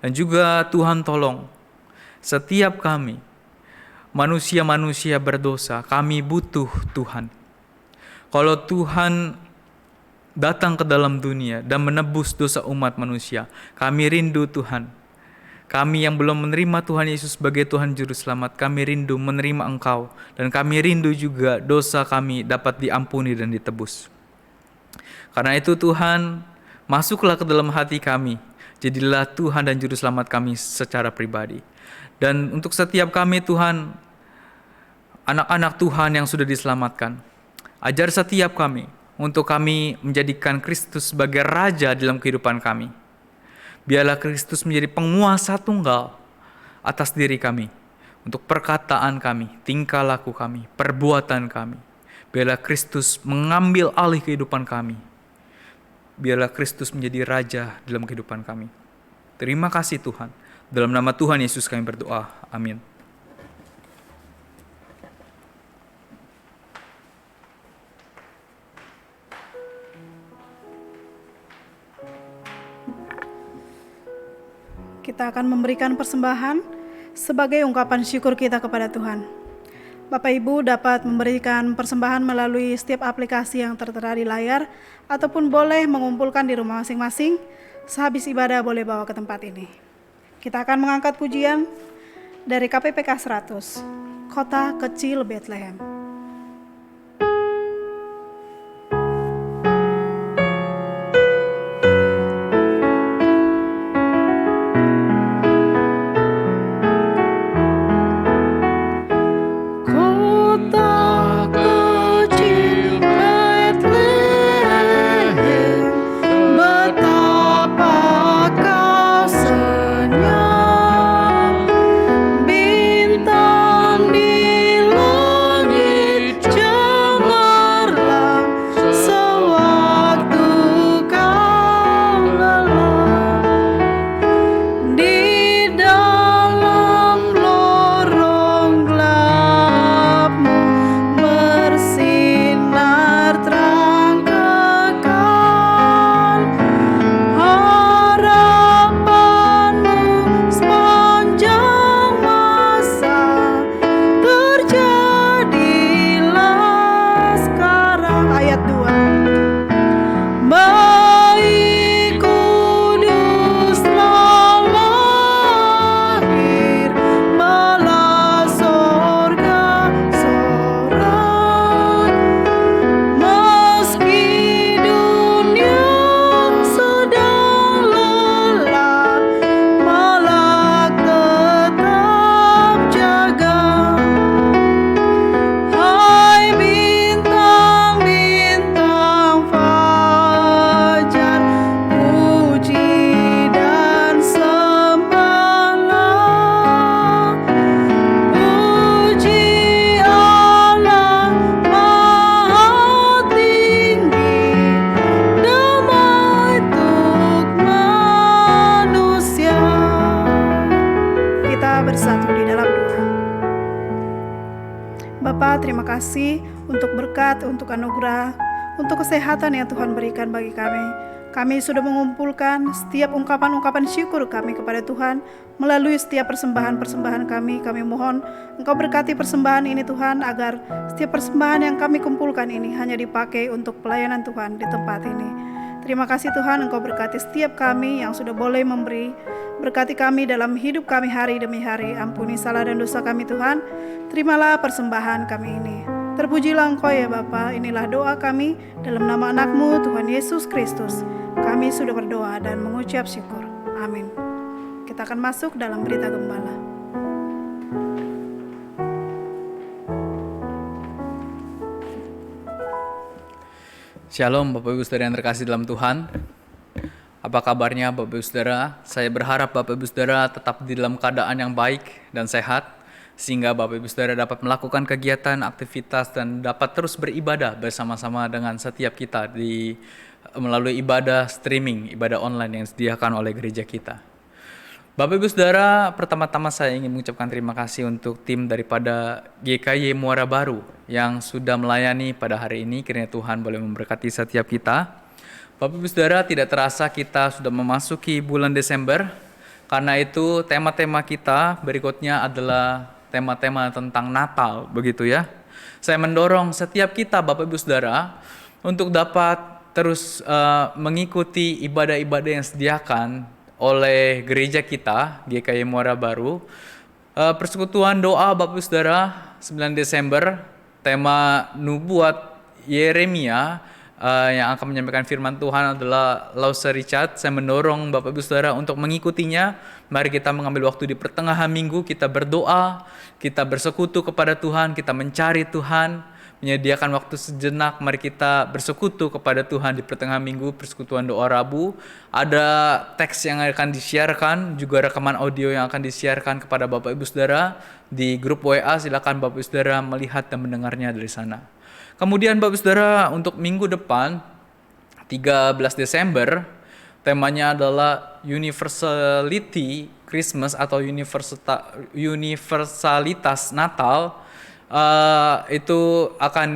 Dan juga Tuhan tolong setiap kami, manusia-manusia berdosa, kami butuh Tuhan. Kalau Tuhan datang ke dalam dunia dan menebus dosa umat manusia, kami rindu Tuhan. Kami yang belum menerima Tuhan Yesus sebagai Tuhan Juru Selamat, kami rindu menerima Engkau. Dan kami rindu juga dosa kami dapat diampuni dan ditebus. Karena itu Tuhan, masuklah ke dalam hati kami. Jadilah Tuhan dan Juru Selamat kami secara pribadi. Dan untuk setiap kami Tuhan, anak-anak Tuhan yang sudah diselamatkan, ajar setiap kami untuk kami menjadikan Kristus sebagai Raja dalam kehidupan kami. Biarlah Kristus menjadi penguasa tunggal atas diri kami, untuk perkataan kami, tingkah laku kami, perbuatan kami. Biarlah Kristus mengambil alih kehidupan kami. Biarlah Kristus menjadi Raja dalam kehidupan kami. Terima kasih Tuhan. Dalam nama Tuhan Yesus kami berdoa. Amin. Kita akan memberikan persembahan sebagai ungkapan syukur kita kepada Tuhan. Bapak Ibu dapat memberikan persembahan melalui setiap aplikasi yang tertera di layar, ataupun boleh mengumpulkan di rumah masing-masing. Sehabis ibadah boleh bawa ke tempat ini. Kita akan mengangkat pujian dari KPPK 100, Kota Kecil Bethlehem. Bintang di langit kita bersatu di dalam doa. Bapa, terima kasih untuk berkat, untuk anugerah, untuk kesehatan yang Tuhan berikan bagi kami. Kami sudah mengumpulkan setiap ungkapan-ungkapan syukur kami kepada Tuhan melalui setiap persembahan-persembahan kami. Kami mohon Engkau berkati persembahan ini Tuhan, agar setiap persembahan yang kami kumpulkan ini hanya dipakai untuk pelayanan Tuhan di tempat ini. Terima kasih Tuhan, Engkau berkati setiap kami yang sudah boleh memberi. Berkati kami dalam hidup kami hari demi hari. Ampuni salah dan dosa kami Tuhan. Terimalah persembahan kami ini. Terpujilah Engkau ya Bapa. Inilah doa kami dalam nama anak-Mu Tuhan Yesus Kristus. Kami sudah berdoa dan mengucap syukur. Amin. Kita akan masuk dalam berita gembala. Shalom Bapak Ibu Saudara yang terkasih dalam Tuhan. Apa kabarnya Bapak Ibu Saudara? Saya berharap Bapak Ibu Saudara tetap di dalam keadaan yang baik dan sehat, sehingga Bapak Ibu Saudara dapat melakukan kegiatan, aktivitas, dan dapat terus beribadah bersama-sama dengan setiap kita melalui ibadah streaming, ibadah online yang disediakan oleh gereja kita. Bapak Ibu Saudara, pertama-tama saya ingin mengucapkan terima kasih untuk tim daripada GKY Muara Baru yang sudah melayani pada hari ini. Kiranya Tuhan boleh memberkati setiap kita. Bapak Ibu Saudara, tidak terasa kita sudah memasuki bulan Desember. Karena itu tema-tema kita berikutnya adalah tema-tema tentang Natal, begitu ya. Saya mendorong setiap kita Bapak Ibu Saudara untuk dapat terus mengikuti ibadah-ibadah yang disediakan oleh gereja kita, GKY Muara Baru. Persekutuan doa Bapak Ibu Saudara 9 Desember, tema nubuat Yeremia yang akan menyampaikan firman Tuhan adalah Lause Richard. Saya mendorong Bapak Ibu Saudara untuk mengikutinya. Mari kita mengambil waktu di pertengahan minggu, kita berdoa, kita bersekutu kepada Tuhan, kita mencari Tuhan, menyediakan waktu sejenak. Mari kita bersekutu kepada Tuhan di pertengahan minggu, persekutuan doa Rabu. Ada teks yang akan disiarkan, juga rekaman audio yang akan disiarkan kepada Bapak Ibu Saudara di grup WA. Silakan Bapak Ibu Saudara melihat dan mendengarnya dari sana. Kemudian Bapak Ibu Saudara, untuk minggu depan 13 Desember temanya adalah Universality Christmas atau universalitas Natal. Itu akan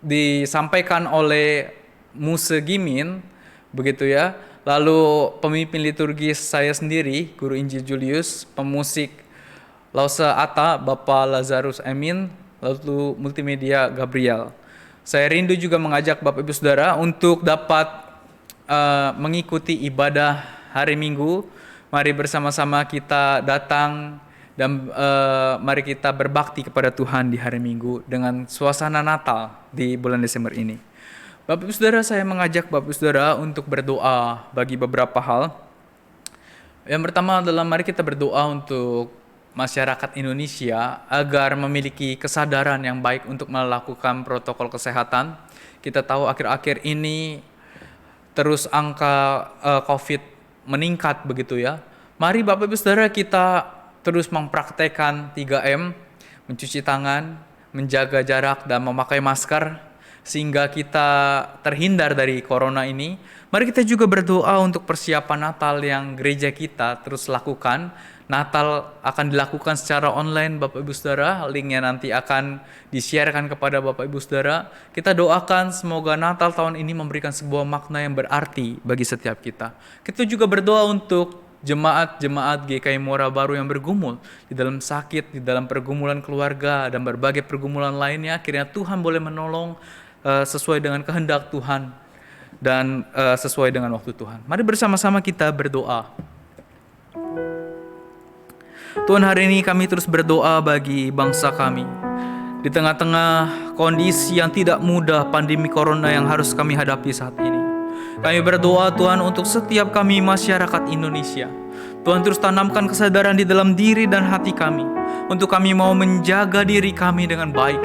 disampaikan oleh Muse Gimin, begitu ya. Lalu pemimpin liturgis saya sendiri, Guru Injil Julius, pemusik Lause Atta, Bapak Lazarus Emin, lalu multimedia Gabriel. Saya rindu juga mengajak Bapak Ibu Saudara untuk dapat mengikuti ibadah hari Minggu. Mari bersama-sama kita datang dan mari kita berbakti kepada Tuhan di hari Minggu dengan suasana Natal di bulan Desember ini. Bapak Ibu Saudara, saya mengajak Bapak Ibu Saudara untuk berdoa bagi beberapa hal. Yang pertama adalah mari kita berdoa untuk masyarakat Indonesia agar memiliki kesadaran yang baik untuk melakukan protokol kesehatan. Kita tahu akhir-akhir ini terus angka COVID meningkat, begitu ya. Mari Bapak Ibu Saudara kita terus mempraktekkan 3M, mencuci tangan, menjaga jarak, dan memakai masker, sehingga kita terhindar dari corona ini. Mari kita juga berdoa untuk persiapan Natal yang gereja kita terus lakukan. Natal akan dilakukan secara online Bapak Ibu Saudara, linknya nanti akan disiarkan kepada Bapak Ibu Saudara. Kita doakan semoga Natal tahun ini memberikan sebuah makna yang berarti bagi setiap kita. Kita juga berdoa untuk jemaat-jemaat GKY Muara Baru yang bergumul di dalam sakit, di dalam pergumulan keluarga, dan berbagai pergumulan lainnya. Kiranya Tuhan boleh menolong sesuai dengan kehendak Tuhan dan sesuai dengan waktu Tuhan. Mari bersama-sama kita berdoa. Tuhan, hari ini kami terus berdoa bagi bangsa kami. Di tengah-tengah kondisi yang tidak mudah, pandemi corona yang harus kami hadapi saat ini, kami berdoa Tuhan untuk setiap kami masyarakat Indonesia. Tuhan terus tanamkan kesadaran di dalam diri dan hati kami, untuk kami mau menjaga diri kami dengan baik.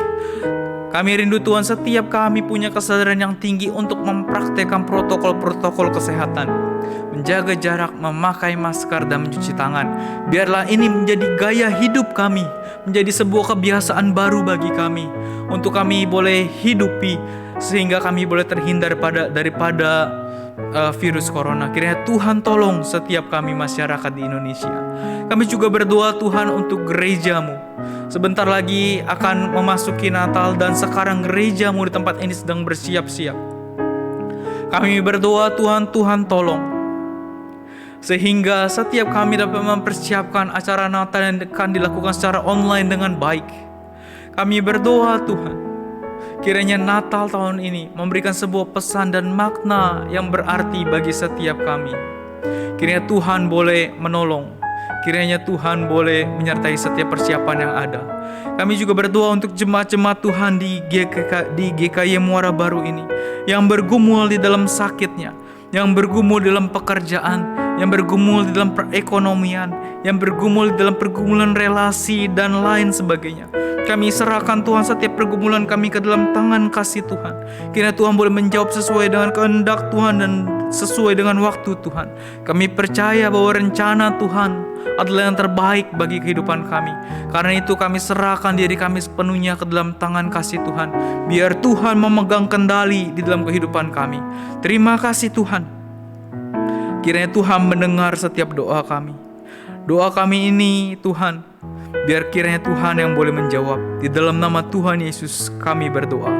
Kami rindu Tuhan setiap kami punya kesadaran yang tinggi untuk mempraktekkan protokol-protokol kesehatan, menjaga jarak, memakai masker, dan mencuci tangan. Biarlah ini menjadi gaya hidup kami, menjadi sebuah kebiasaan baru bagi kami, untuk kami boleh hidupi, sehingga kami boleh terhindar daripada virus corona. Kiranya Tuhan tolong setiap kami masyarakat di Indonesia. Kami juga berdoa Tuhan untuk gerejamu. Sebentar lagi akan memasuki Natal dan sekarang gerejamu di tempat ini sedang bersiap-siap. Kami berdoa Tuhan tolong, sehingga setiap kami dapat mempersiapkan acara Natal yang akan dilakukan secara online dengan baik. Kami berdoa Tuhan, kiranya Natal tahun ini memberikan sebuah pesan dan makna yang berarti bagi setiap kami. Kiranya Tuhan boleh menolong, kiranya Tuhan boleh menyertai setiap persiapan yang ada. Kami juga berdoa untuk jemaat-jemaat Tuhan di GKY Muara Baru ini, yang bergumul di dalam sakitnya, yang bergumul di dalam pekerjaan, yang bergumul di dalam perekonomian, yang bergumul di dalam pergumulan relasi dan lain sebagainya. Kami serahkan Tuhan setiap pergumulan kami ke dalam tangan kasih Tuhan. Kiranya Tuhan boleh menjawab sesuai dengan kehendak Tuhan dan sesuai dengan waktu Tuhan. Kami percaya bahwa rencana Tuhan adalah yang terbaik bagi kehidupan kami. Karena itu kami serahkan diri kami sepenuhnya ke dalam tangan kasih Tuhan. Biar Tuhan memegang kendali di dalam kehidupan kami. Terima kasih Tuhan. Kiranya Tuhan mendengar setiap doa kami. Doa kami ini Tuhan, biar kiranya Tuhan yang boleh menjawab. Di dalam nama Tuhan Yesus kami berdoa.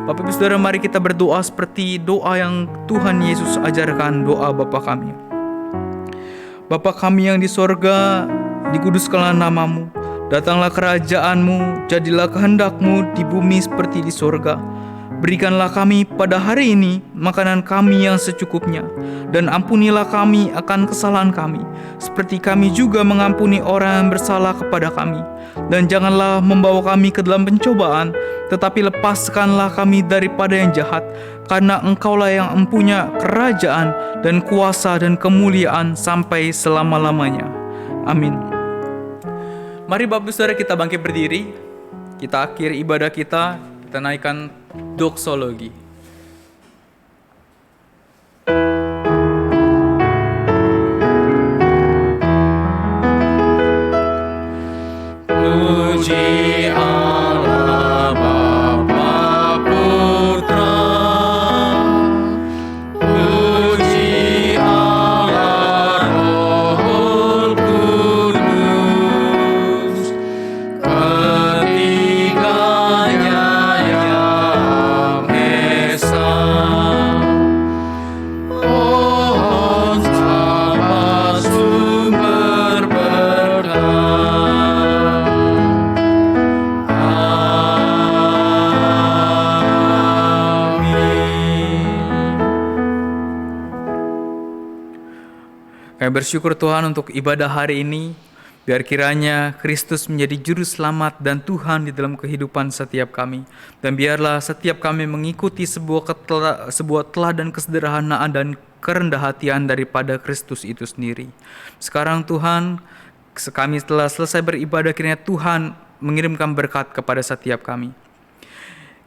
Bapak Ibu Saudara, mari kita berdoa seperti doa yang Tuhan Yesus ajarkan, doa Bapa kami. Bapa kami yang di sorga, dikuduskanlah namamu. Datanglah kerajaan-Mu, jadilah kehendak-Mu di bumi seperti di sorga. Berikanlah kami pada hari ini makanan kami yang secukupnya, dan ampunilah kami akan kesalahan kami, seperti kami juga mengampuni orang yang bersalah kepada kami. Dan janganlah membawa kami ke dalam pencobaan, tetapi lepaskanlah kami daripada yang jahat, karena Engkaulah yang mempunyai kerajaan dan kuasa dan kemuliaan sampai selama-lamanya. Amin. Mari Bapak Saudara kita bangkit berdiri, kita akhiri ibadah kita naikkan doksologi. Puji Allah Bapa Putra, puji Allah Roh Kudus, ketiganya yang esa. Pohon sama sumber berkah. Kami bersyukur Tuhan untuk ibadah hari ini. Biar kiranya Kristus menjadi juru selamat dan Tuhan di dalam kehidupan setiap kami. Dan biarlah setiap kami mengikuti sebuah teladan kesederhanaan dan kerendah hatian daripada Kristus itu sendiri. Sekarang Tuhan, kami telah selesai beribadah, kiranya Tuhan mengirimkan berkat kepada setiap kami.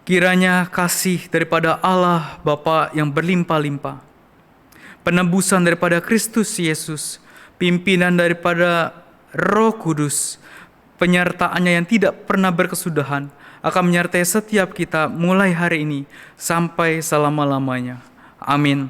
Kiranya kasih daripada Allah Bapa yang berlimpah-limpah, penebusan daripada Kristus Yesus, pimpinan daripada Roh Kudus, penyertaannya yang tidak pernah berkesudahan akan menyertai setiap kita mulai hari ini sampai selama-lamanya. Amin.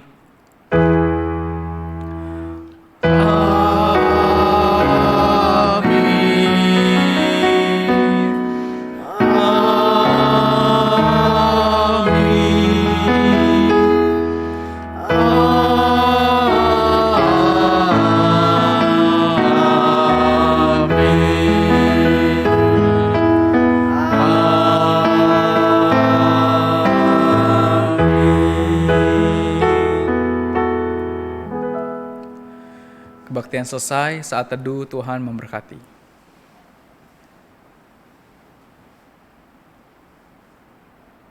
Kebaktian selesai, saat teduh Tuhan memberkati.